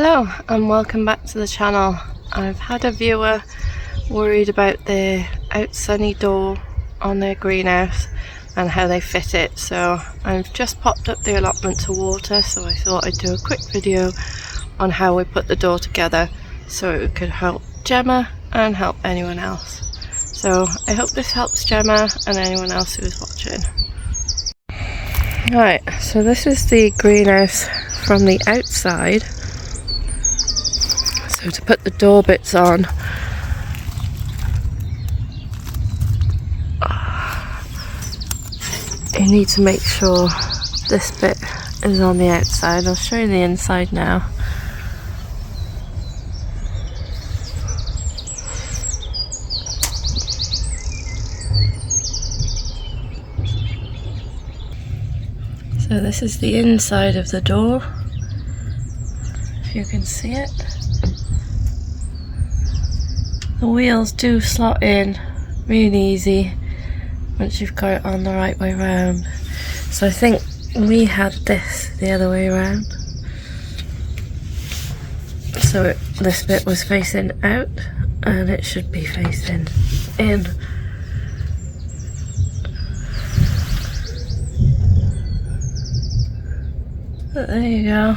Hello and welcome back to the channel. I've had a viewer worried about the Outsunny door on their greenhouse and how they fit it, so I've just popped up the allotment to water, so I thought I'd do a quick video on how we put the door together so it could help Gemma and help anyone else. So I hope this helps Gemma and anyone else who is watching. Right, so this is the greenhouse from the outside. So to put the door bits on, you need to make sure this bit is on the outside. I'll show you the inside now. So this is the inside of the door, if you can see it. The wheels do slot in really easy once you've got it on the right way round. So I think we had this the other way around. So this bit was facing out and it should be facing in. But there you go.